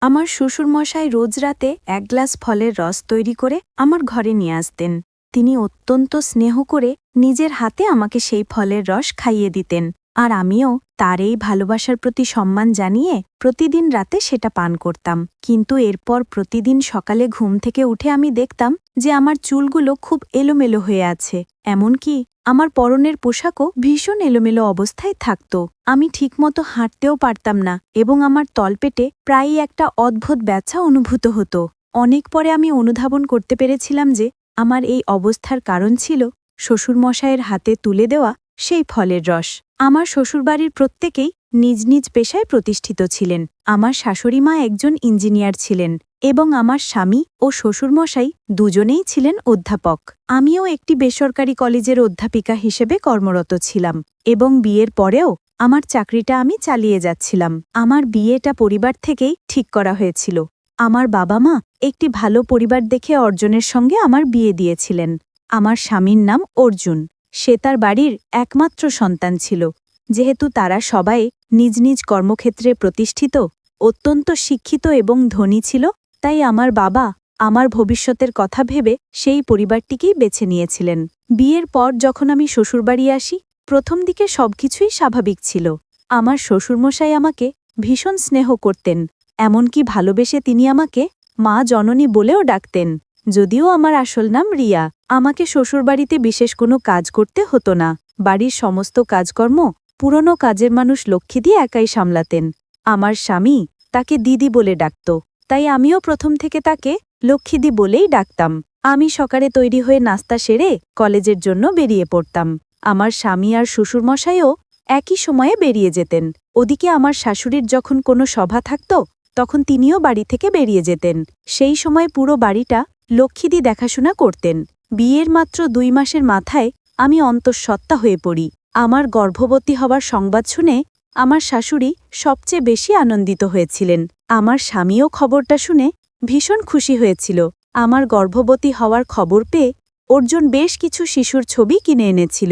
আমার শ্বশুরমশাই রোজ রাতে এক গ্লাস ফলের রস তৈরি করে আমার ঘরে নিয়ে আসতেন। তিনি অত্যন্ত স্নেহ করে নিজের হাতে আমাকে সেই ফলের রস খাইয়ে দিতেন, আর আমিও তার এই ভালোবাসার প্রতি সম্মান জানিয়ে প্রতিদিন রাতে সেটা পান করতাম। কিন্তু এরপর প্রতিদিন সকালে ঘুম থেকে উঠে আমি দেখতাম যে আমার চুলগুলো খুব এলোমেলো হয়ে আছে, এমনকি আমার পরনের পোশাকও ভীষণ এলোমেলো অবস্থায় থাকত। আমি ঠিকমতো হাঁটতেও পারতাম না এবং আমার তলপেটে প্রায়ই একটা অদ্ভুত ব্যথা অনুভূত হতো। অনেক পরে আমি অনুধাবন করতে পেরেছিলাম যে আমার এই অবস্থার কারণ ছিল শ্বশুরমশায়ের হাতে তুলে দেওয়া সেই ফলের রস। আমার শ্বশুরবাড়ির প্রত্যেকেই নিজ নিজ পেশায় প্রতিষ্ঠিত ছিলেন। আমার শাশুড়িমা একজন ইঞ্জিনিয়ার ছিলেন এবং আমার স্বামী ও শ্বশুরমশাই দুজনেই ছিলেন অধ্যাপক। আমিও একটি বেসরকারি কলেজের অধ্যাপিকা হিসেবে কর্মরত ছিলাম এবং বিয়ের পরেও আমার চাকরিটা আমি চালিয়ে যাচ্ছিলাম। আমার বিয়েটা পরিবার থেকেই ঠিক করা হয়েছিল। আমার বাবা মা একটি ভালো পরিবার দেখে অর্জুনের সঙ্গে আমার বিয়ে দিয়েছিলেন। আমার স্বামীর নাম অর্জুন। সে তার বাড়ির একমাত্র সন্তান ছিল। যেহেতু তারা সবাই নিজ নিজ কর্মক্ষেত্রে প্রতিষ্ঠিত, অত্যন্ত শিক্ষিত এবং ধনী ছিল, তাই আমার বাবা আমার ভবিষ্যতের কথা ভেবে সেই পরিবারটিকেই বেছে নিয়েছিলেন। বিয়ের পর যখন আমি শ্বশুরবাড়ি আসি, প্রথম দিকে সবকিছুই স্বাভাবিক ছিল। আমার শ্বশুরমশাই আমাকে ভীষণ স্নেহ করতেন, এমনকি ভালোবেসে তিনি আমাকে মা জননী বলেও ডাকতেন। যদিও আমার আসল নাম রিয়া। আমাকে শ্বশুরবাড়িতে বিশেষ কোনো কাজ করতে হতো না। বাড়ির সমস্ত কাজকর্ম পুরনো কাজের মানুষ লক্ষ্মী দিয়ে একাই সামলাতেন। আমার স্বামী তাকে দিদি বলে ডাকত, তাই আমিও প্রথম থেকে তাকে লক্ষ্মীদি বলেই ডাকতাম। আমি সকালে তৈরি হয়ে নাস্তা সেরে কলেজের জন্য বেরিয়ে পড়তাম। আমার স্বামী আর শ্বশুরমশাইও একই সময়ে বেরিয়ে যেতেন। ওদিকে আমার শাশুড়ির যখন কোনো সভা থাকত, তখন তিনিও বাড়ি থেকে বেরিয়ে যেতেন। সেই সময় পুরো বাড়িটা লক্ষ্মীদি দেখাশোনা করতেন। বিয়ের মাত্র 2 মাসের মাথায় আমি অন্তঃসত্ত্বা হয়ে পড়ি। আমার গর্ভবতী হওয়ার সংবাদ শুনে আমার শাশুড়ি সবচেয়ে বেশি আনন্দিত হয়েছিলেন। আমার স্বামীও খবরটা শুনে ভীষণ খুশি হয়েছিল। আমার গর্ভবতী হওয়ার খবর পেয়ে অর্জুন বেশ কিছু শিশুর ছবি কিনে এনেছিল।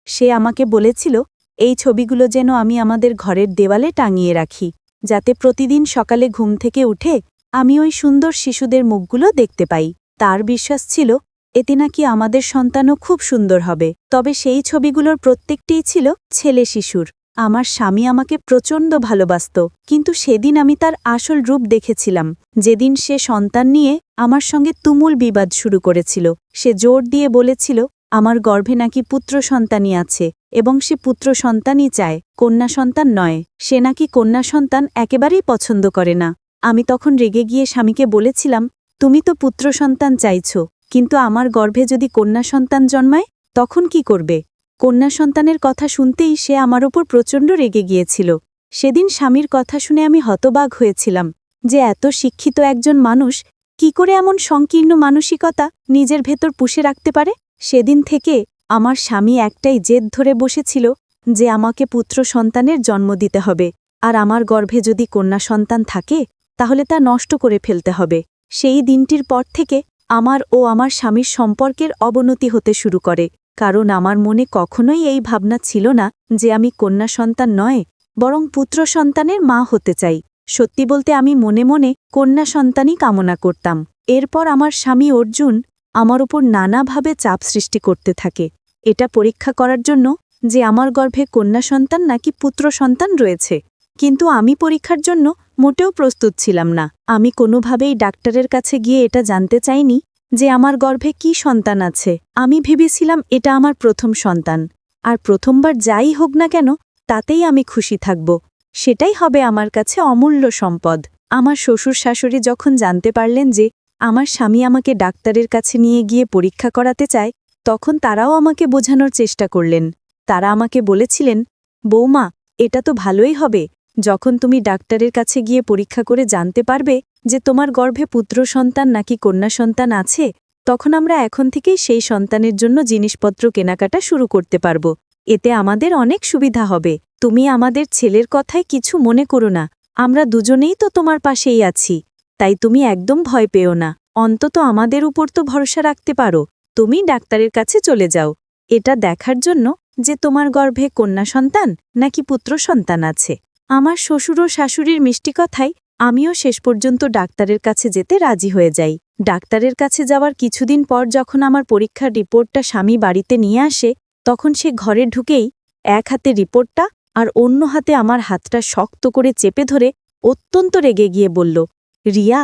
সে আমাকে বলেছিল এই ছবিগুলো যেন আমি আমাদের ঘরের দেওয়ালে টাঙিয়ে রাখি, যাতে প্রতিদিন সকালে ঘুম থেকে উঠে আমি ওই সুন্দর শিশুদের মুখগুলো দেখতে পাই। তার বিশ্বাস ছিল এতে নাকি আমাদের সন্তানও খুব সুন্দর হবে। তবে সেই ছবিগুলোর প্রত্যেকটিই ছিল ছেলে শিশুর। আমার স্বামী আমাকে প্রচণ্ড ভালোবাসত, কিন্তু সেদিন আমি তার আসল রূপ দেখেছিলাম। যেদিন সে সন্তান নিয়ে আমার সঙ্গে তুমুল বিবাদ শুরু করেছিল। সে জোর দিয়ে বলেছিল আমার গর্ভে নাকি পুত্র সন্তানই আছে এবং সে পুত্র সন্তানই চায়, কন্যা সন্তান নয়। সে নাকি কন্যা সন্তান একেবারেই পছন্দ করে না। আমি তখন রেগে গিয়ে স্বামীকে বলেছিলাম, তুমি তো পুত্র সন্তান চাইছ, কিন্তু আমার গর্ভে যদি কন্যা সন্তান জন্মায় তখন কি করবে? কন্যা সন্তানের কথা শুনতেই সে আমার ওপর প্রচণ্ড রেগে গিয়েছিল। সেদিন স্বামীর কথা শুনে আমি হতবাক হয়েছিলাম যে এত শিক্ষিত একজন মানুষ কি করে এমন সংকীর্ণ মানসিকতা নিজের ভেতর পুষে রাখতে পারে। সেদিন থেকে আমার স্বামী একটাই জেদ ধরে বসেছিল যে আমাকে পুত্র সন্তানের জন্ম দিতে হবে, আর আমার গর্ভে যদি কন্যা সন্তান থাকে তাহলে তা নষ্ট করে ফেলতে হবে। সেই দিনটির পর থেকে আমার ও আমার স্বামীর সম্পর্কের অবনতি হতে শুরু করে, কারণ আমার মনে কখনোই এই ভাবনা ছিল না যে আমি কন্যা সন্তান নয়, বরং পুত্র সন্তানের মা হতে চাই। সত্যি বলতে আমি মনে মনে কন্যা সন্তানই কামনা করতাম। এরপর আমার স্বামী অর্জুন আমার উপর নানাভাবে চাপ সৃষ্টি করতে থাকে, এটা পরীক্ষা করার জন্য যে আমার গর্ভে কন্যা সন্তান নাকি পুত্র সন্তান রয়েছে। কিন্তু আমি পরীক্ষার জন্য মোটেও প্রস্তুত ছিলাম না। আমি কোনোভাবেই ডাক্তারের কাছে গিয়ে এটা জানতে চাইনি যে আমার গর্ভে কি সন্তান আছে। আমি ভেবেছিলাম এটা আমার প্রথম সন্তান, আর প্রথমবার যাই হোক না কেন তাতেই আমি খুশি থাকব। সেটাই হবে আমার কাছে অমূল্য সম্পদ। আমার শ্বশুর শাশুড়ি যখন জানতে পারলেন যে আমার স্বামী আমাকে ডাক্তারের কাছে নিয়ে গিয়ে পরীক্ষা করাতে চায়, তখন তারাও আমাকে বোঝানোর চেষ্টা করলেন। তারা আমাকে বলেছিলেন, বৌমা, এটা তো ভালোই হবে। যখন তুমি ডাক্তারের কাছে গিয়ে পরীক্ষা করে জানতে পারবে যে তোমার গর্ভে পুত্র সন্তান নাকি কন্যা সন্তান আছে, তখন আমরা এখন থেকেই সেই সন্তানের জন্য জিনিসপত্র কেনাকাটা শুরু করতে পারব। এতে আমাদের অনেক সুবিধা হবে। তুমি আমাদের ছেলের কথায় কিছু মনে করো না, আমরা দুজনেই তো তোমার পাশেই আছি, তাই তুমি একদম ভয় পেও না। অন্তত আমাদের উপর তো ভরসা রাখতে পারো। তুমি ডাক্তারের কাছে চলে যাও এটা দেখার জন্য যে তোমার গর্ভে কন্যা সন্তান নাকি পুত্র সন্তান আছে। আমার শ্বশুর ও শাশুড়ির মিষ্টি কথায় আমিও শেষ পর্যন্ত ডাক্তারের কাছে যেতে রাজি হয়ে যাই। ডাক্তারের কাছে যাওয়ার কিছুদিন পর যখন আমার পরীক্ষার রিপোর্টটা স্বামী বাড়িতে নিয়ে আসে, তখন সে ঘরে ঢুকেই এক হাতে রিপোর্টটা আর অন্য হাতে আমার হাতটা শক্ত করে চেপে ধরে অত্যন্ত রেগে গিয়ে বলল, রিয়া,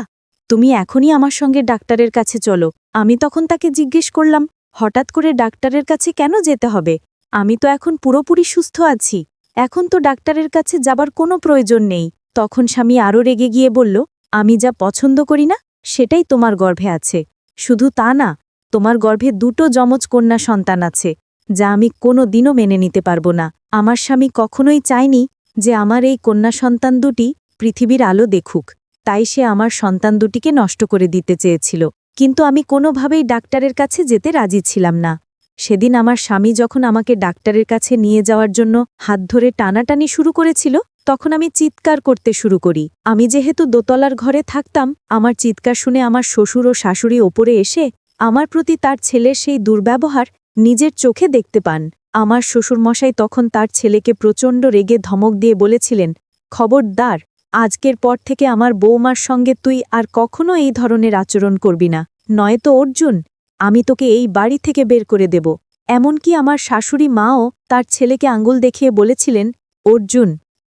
তুমি এখনই আমার সঙ্গে ডাক্তারের কাছে চলো। আমি তখন তাকে জিজ্ঞেস করলাম, হঠাৎ করে ডাক্তারের কাছে কেন যেতে হবে? আমি তো এখন পুরোপুরি সুস্থ আছি, এখন তো ডাক্তারের কাছে যাবার কোনো প্রয়োজন নেই। তখন স্বামী আরও রেগে গিয়ে বলল, আমি যা পছন্দ করি না সেটাই তোমার গর্ভে আছে। শুধু তা না, তোমার গর্ভে 2টো যমজ কন্যা সন্তান আছে, যা আমি কোনো দিনও মেনে নিতে পারব না। আমার স্বামী কখনোই চায়নি যে আমার এই কন্যা সন্তান দুটি পৃথিবীর আলো দেখুক, তাই সে আমার সন্তান দুটিকে নষ্ট করে দিতে চেয়েছিল। কিন্তু আমি কোনোভাবেই ডাক্তারের কাছে যেতে রাজি ছিলাম না। সেদিন আমার স্বামী যখন আমাকে ডাক্তারের কাছে নিয়ে যাওয়ার জন্য হাত ধরে টানাটানি শুরু করেছিল, তখন আমি চিৎকার করতে শুরু করি। আমি যেহেতু দোতলার ঘরে থাকতাম, আমার চিৎকার শুনে আমার শ্বশুর ও শাশুড়ি ওপরে এসে আমার প্রতি তার ছেলের সেই দুর্ব্যবহার নিজের চোখে দেখতে পান। আমার শ্বশুরমশাই তখন তার ছেলেকে প্রচণ্ড রেগে ধমক দিয়ে বলেছিলেন, খবরদার, আজকের পর থেকে আমার বৌমার সঙ্গে তুই আর কখনো এই ধরনের আচরণ করবি না, নয়তো অর্জুন, আমি তোকে এই বাড়ি থেকে বের করে দেব। এমনকি আমার শাশুড়ি মাও তার ছেলেকে আঙুল দেখিয়ে বলেছিলেন, অর্জুন,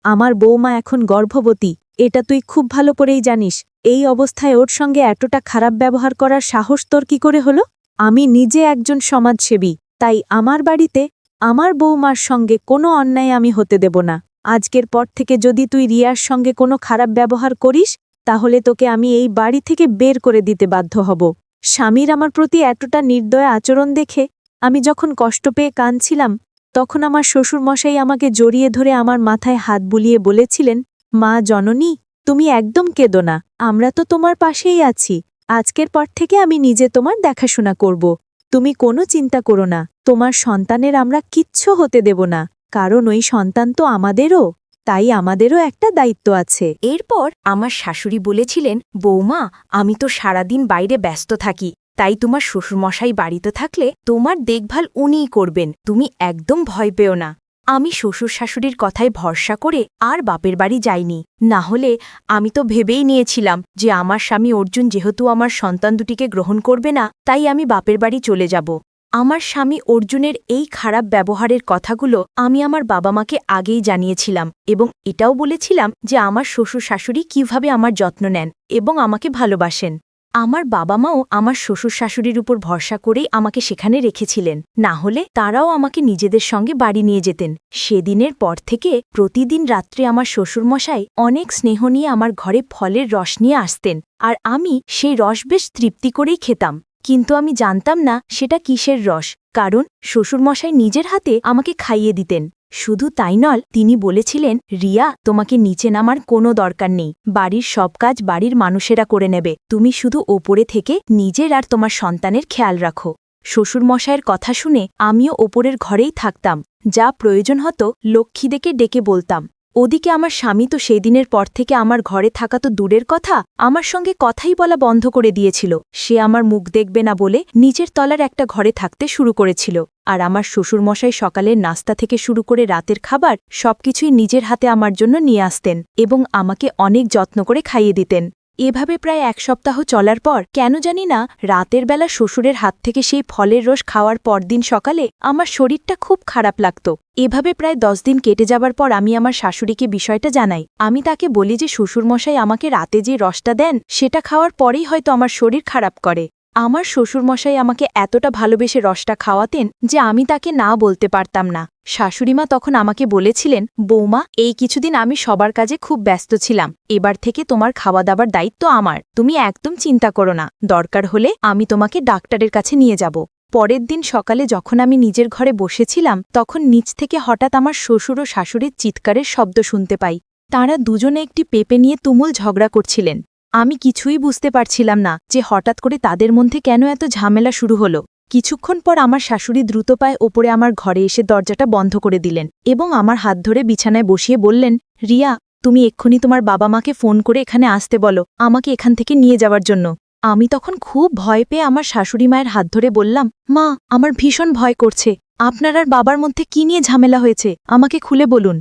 আমার বৌমা এখন গর্ভবতী, এটা তুই খুব ভালো করেই জানিস। এই অবস্থায় ওর সঙ্গে এতটা খারাপ ব্যবহার করার সাহস তোর কি করে হলো? আমি নিজে একজন সমাজসেবী, তাই আমার বাড়িতে আমার বৌমার সঙ্গে কোনো অন্যায় আমি হতে দেব না। আজকের পর থেকে যদি তুই রিয়ার সঙ্গে কোনো খারাপ ব্যবহার করিস, তাহলে তোকে আমি এই বাড়ি থেকে বের করে দিতে বাধ্য হব। স্বামীর আমার প্রতি এতটা নির্দয় আচরণ দেখে আমি যখন কষ্ট পেয়ে কাঁদছিলাম, তখন আমার শ্বশুরমশাই আমাকে জড়িয়ে ধরে আমার মাথায় হাত বুলিয়ে বলেছিলেন, মা জননী, তুমি একদম কেঁদো না, আমরা তো তোমার পাশেই আছি। আজকের পর থেকে আমি নিজে তোমার দেখাশোনা করব। তুমি কোনো চিন্তা করো না, তোমার সন্তানের আমরা কিচ্ছু হতে দেব না, কারণ ওই সন্তান তো আমাদেরও, তাই আমাদেরও একটা দায়িত্ব আছে। এরপর আমার শাশুড়ি বলেছিলেন, বৌমা, আমি তো সারাদিন বাইরে ব্যস্ত থাকি, তাই তোমার শ্বশুরমশাই বাড়িতে থাকলে তোমার দেখভাল উনিই করবেন, তুমি একদম ভয় পেও না। আমি শ্বশুর শাশুড়ির কথায় ভরসা করে আর বাপের বাড়ি যাইনি। না হলে আমি তো ভেবেই নিয়েছিলাম যে আমার স্বামী অর্জুন যেহেতু আমার সন্তান দুটিকে গ্রহণ করবে না, তাই আমি বাপের বাড়ি চলে যাব। আমার স্বামী অর্জুনের এই খারাপ ব্যবহারের কথাগুলো আমি আমার বাবা মাকে আগেই জানিয়েছিলাম এবং এটাও বলেছিলাম যে আমার শ্বশুর শাশুড়ি কিভাবে আমার যত্ন নেন এবং আমাকে ভালোবাসেন। আমার বাবা মাও আমার শ্বশুর শাশুড়ির উপর ভরসা করেই আমাকে সেখানে রেখেছিলেন, না হলে তারাও আমাকে নিজেদের সঙ্গে বাড়ি নিয়ে যেতেন। সেদিনের পর থেকে প্রতিদিন রাত্রে আমার শ্বশুরমশাই অনেক স্নেহ নিয়ে আমার ঘরে ফলের রস নিয়ে আসতেন, আর আমি সেই রস বেশ তৃপ্তি করেই খেতাম। কিন্তু আমি জানতাম না সেটা কিসের রস, কারণ শ্বশুরমশাই নিজের হাতে আমাকে খাইয়ে দিতেন। শুধু তাই নয়, তিনি বলেছিলেন, রিয়া, তোমাকে নিচে নামার কোনো দরকার নেই, বাড়ির সব কাজ বাড়ির মানুষেরা করে নেবে, তুমি শুধু ওপরে থেকে নিজের আর তোমার সন্তানের খেয়াল রাখো। শ্বশুরমশায়ের কথা শুনে আমিও ওপরের ঘরেই থাকতাম, যা প্রয়োজন হতো লক্ষ্মীদেরকে ডেকে বলতাম। ওদিকে আমার স্বামী তো সেই দিনের পর থেকে আমার ঘরে থাকা তো দূরের কথা, আমার সঙ্গে কথাই বলা বন্ধ করে দিয়েছিল। সে আমার মুখ দেখবে না বলে নিচের তলার একটা ঘরে থাকতে শুরু করেছিল, আর আমার শ্বশুরমশাই সকালের নাস্তা থেকে শুরু করে রাতের খাবার সবকিছুই নিজের হাতে আমার জন্য নিয়ে আসতেন এবং আমাকে অনেক যত্ন করে খাইয়ে দিতেন। এভাবে প্রায় 1 সপ্তাহ চলার পর কেন জানি না রাতের বেলা শ্বশুরের হাত থেকে সেই ফলের রস খাওয়ার পরদিন সকালে আমার শরীরটা খুব খারাপ লাগত। এভাবে প্রায় 10 দিন কেটে যাবার পর আমি আমার শাশুড়িকে বিষয়টা জানাই। আমি তাকে বলি যে শ্বশুরমশাই আমাকে রাতে যে রসটা দেন সেটা খাওয়ার পরেই হয়তো আমার শরীর খারাপ করে। আমার শ্বশুরমশাই আমাকে এতটা ভালোবেসে রসটা খাওয়াতেন যে আমি তাকে না বলতে পারতাম না। শাশুড়িমা তখন আমাকে বলেছিলেন, বৌমা, এই কিছুদিন আমি সবার কাজে খুব ব্যস্ত ছিলাম, এবার থেকে তোমার খাওয়া দাবার দায়িত্ব আমার, তুমি একদম চিন্তা করো না, দরকার হলে আমি তোমাকে ডাক্তারের কাছে নিয়ে যাব। পরের দিন সকালে যখন আমি নিজের ঘরে বসেছিলাম, তখন নিচ থেকে হঠাৎ আমার শ্বশুর ও শাশুড়ির চিৎকারের শব্দ শুনতে পাই। তাঁরা দুজনে একটি পেঁপে নিয়ে তুমুল ঝগড়া করছিলেন। আমি কিছুই বুঝতে পারছিলাম না যে হঠাৎ করে তাদের মধ্যে কেন এত ঝামেলা শুরু হলো। কিছুক্ষণ পর আমার শাশুড়ি দ্রুত পায়ে ওপরে আমার ঘরে এসে দরজাটা বন্ধ করে দিলেন এবং আমার হাত ধরে বিছানায় বসিয়ে বললেন, রিয়া, তুমি এক্ষুনি তোমার বাবা মাকে ফোন করে এখানে আসতে বলো, আমাকে এখান থেকে নিয়ে যাওয়ার জন্য। আমি তখন খুব ভয় পেয়ে আমার শাশুড়ি মায়ের হাত ধরে বললাম, মা, আমার ভীষণ ভয় করছে, আপনার আর বাবার মধ্যে কি নিয়ে ঝামেলা হয়েছে, আমাকে খুলে বলুন।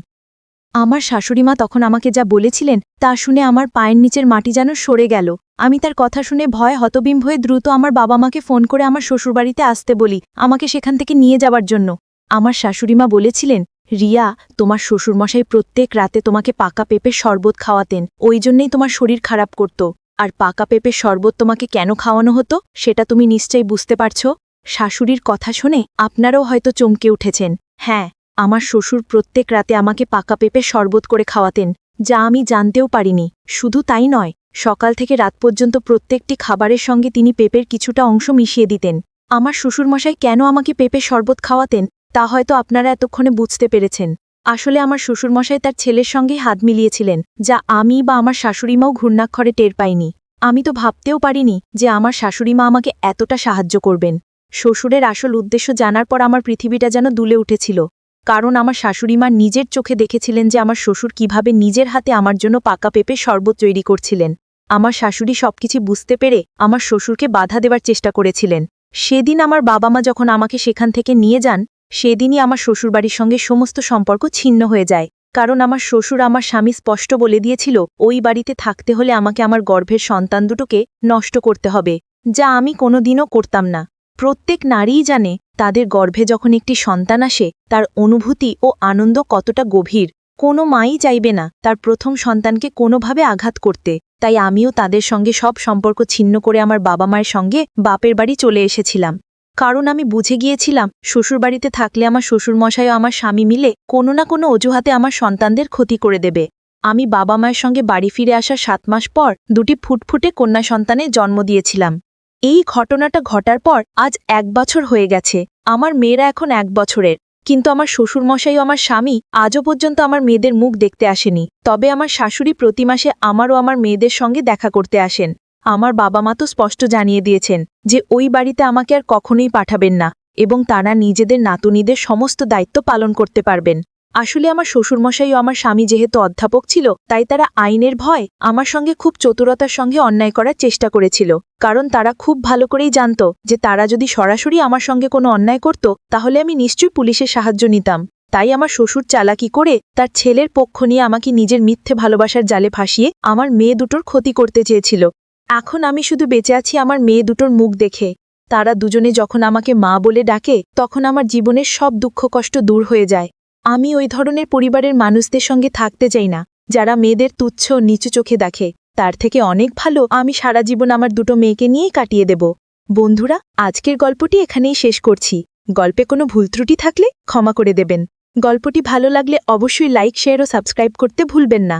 আমার শাশুড়িমা তখন আমাকে যা বলেছিলেন তা শুনে আমার পায়ের নিচের মাটি যেন সরে গেল। আমি তার কথা শুনে ভয় হতবিম্ব হয়ে দ্রুত আমার বাবা মাকে ফোন করে আমার শ্বশুরবাড়িতে আসতে বলি, আমাকে সেখান থেকে নিয়ে যাবার জন্য। আমার শাশুড়িমা বলেছিলেন, রিয়া, তোমার শ্বশুরমশাই প্রত্যেক রাতে তোমাকে পাকা পেঁপের শরবত খাওয়াতেন, ওই জন্যেই তোমার শরীর খারাপ করত। আর পাকা পেঁপের শরবত তোমাকে কেন খাওয়ানো হতো সেটা তুমি নিশ্চয়ই বুঝতে পারছ। শাশুড়ির কথা শুনে আপনারাও হয়তো চমকে উঠেছেন। হ্যাঁ, আমার শ্বশুর প্রত্যেক রাতে আমাকে পাকা পেঁপের শরবত করে খাওয়াতেন, যা আমি জানতেও পারিনি। শুধু তাই নয়, সকাল থেকে রাত পর্যন্ত প্রত্যেকটি খাবারের সঙ্গে তিনি পেঁপের কিছুটা অংশ মিশিয়ে দিতেন। আমার শ্বশুরমশাই কেন আমাকে পেঁপের শরবত খাওয়াতেন তা হয়তো আপনারা এতক্ষণে বুঝতে পেরেছেন। আসলে আমার শ্বশুরমশাই তার ছেলের সঙ্গেই হাত মিলিয়েছিলেন, যা আমি বা আমার শাশুড়িমাও ঘূর্ণাক্ষরে টের পাইনি। আমি তো ভাবতেও পারিনি যে আমার শাশুড়িমা আমাকে এতটা সাহায্য করবেন। শ্বশুরের আসল উদ্দেশ্য জানার পর আমার পৃথিবীটা যেন দুলে উঠেছিল, কারণ আমার শাশুড়িমা নিজের চোখে দেখেছিলেন যে আমার শ্বশুর কিভাবে নিজের হাতে আমার জন্য পাকা পেঁপে শরবত তৈরি করছিলেন। আমার শাশুড়ি সবকিছু বুঝতে পেরে আমার শ্বশুরকে বাধা দেওয়ার চেষ্টা করেছিলেন। সেদিন আমার বাবা মা যখন আমাকে সেখান থেকে নিয়ে যান, সেদিনই আমার শ্বশুরবাড়ির সঙ্গে সমস্ত সম্পর্ক ছিন্ন হয়ে যায়। কারণ আমার শ্বশুর আমার স্বামী স্পষ্ট বলে দিয়েছিল ওই বাড়িতে থাকতে হলে আমাকে আমার গর্ভের সন্তান দুটোকে নষ্ট করতে হবে, যা আমি কোনোদিনও করতাম না। প্রত্যেক নারীই জানে তাদের গর্ভে যখন একটি সন্তান আসে তার অনুভূতি ও আনন্দ কতটা গভীর। কোনো মাই চাইবে না তার প্রথম সন্তানকে কোনোভাবে আঘাত করতে। তাই আমিও তাদের সঙ্গে সব সম্পর্ক ছিন্ন করে আমার বাবা মায়ের সঙ্গে বাপের বাড়ি চলে এসেছিলাম। কারণ আমি বুঝে গিয়েছিলাম শ্বশুরবাড়িতে থাকলে আমার শ্বশুরমশাই ও আমার স্বামী মিলে কোনো না কোনো অজুহাতে আমার সন্তানদের ক্ষতি করে দেবে। আমি বাবা মায়ের সঙ্গে বাড়ি ফিরে আসার 7 মাস পর দুটি ফুটফুটে কন্যা সন্তানের জন্ম দিয়েছিলাম। এই ঘটনাটা ঘটার পর আজ 1 বছর হয়ে গেছে। আমার মেয়েরা এখন 1 বছরের, কিন্তু আমার শ্বশুরমশাই ও আমার স্বামী আজও পর্যন্ত আমার মেয়েদের মুখ দেখতে আসেনি। তবে আমার শাশুড়ি প্রতি মাসে আমার ও আমার মেয়েদের সঙ্গে দেখা করতে আসেন। আমার বাবা মা তো স্পষ্ট জানিয়ে দিয়েছেন যে ওই বাড়িতে আমাকে আর কখনোই পাঠাবেন না, এবং তারা নিজেদের নাতুনিদের সমস্ত দায়িত্ব পালন করতে পারবেন। আসলে আমার শ্বশুরমশাই ও আমার স্বামী যেহেতু অধ্যাপক ছিল, তাই তারা আইনের ভয় আমার সঙ্গে খুব চতুরতার সঙ্গে অন্যায় করার চেষ্টা করেছিল। কারণ তারা খুব ভালো করেই জানত যে তারা যদি সরাসরি আমার সঙ্গে কোনো অন্যায় করত তাহলে আমি নিশ্চয়ই পুলিশের সাহায্য নিতাম। তাই আমার শ্বশুর চালাকি করে তার ছেলের পক্ষ নিয়ে আমাকে নিজের মিথ্যে ভালোবাসার জালে ফাঁসিয়ে আমার মেয়ে দুটোর ক্ষতি করতে চেয়েছিল। এখন আমি শুধু বেঁচে আছি আমার মেয়ে দুটোর মুখ দেখে। তারা দুজনে যখন আমাকে মা বলে ডাকে তখন আমার জীবনের সব দুঃখ কষ্ট দূর হয়ে যায়। আমি ওই ধরনের পরিবারের মানুষদের সঙ্গে থাকতে চাই না যারা মেয়েদের তুচ্ছ নিচু চোখে দেখে। তার থেকে অনেক ভালো আমি সারা জীবন আমার দুটো মেয়েকে নিয়েই কাটিয়ে দেব। বন্ধুরা, আজকের গল্পটি এখানেই শেষ করছি। গল্পে কোনো ভুল ত্রুটি থাকলে ক্ষমা করে দেবেন। গল্পটি ভালো লাগলে অবশ্যই লাইক, শেয়ার ও সাবস্ক্রাইব করতে ভুলবেন না।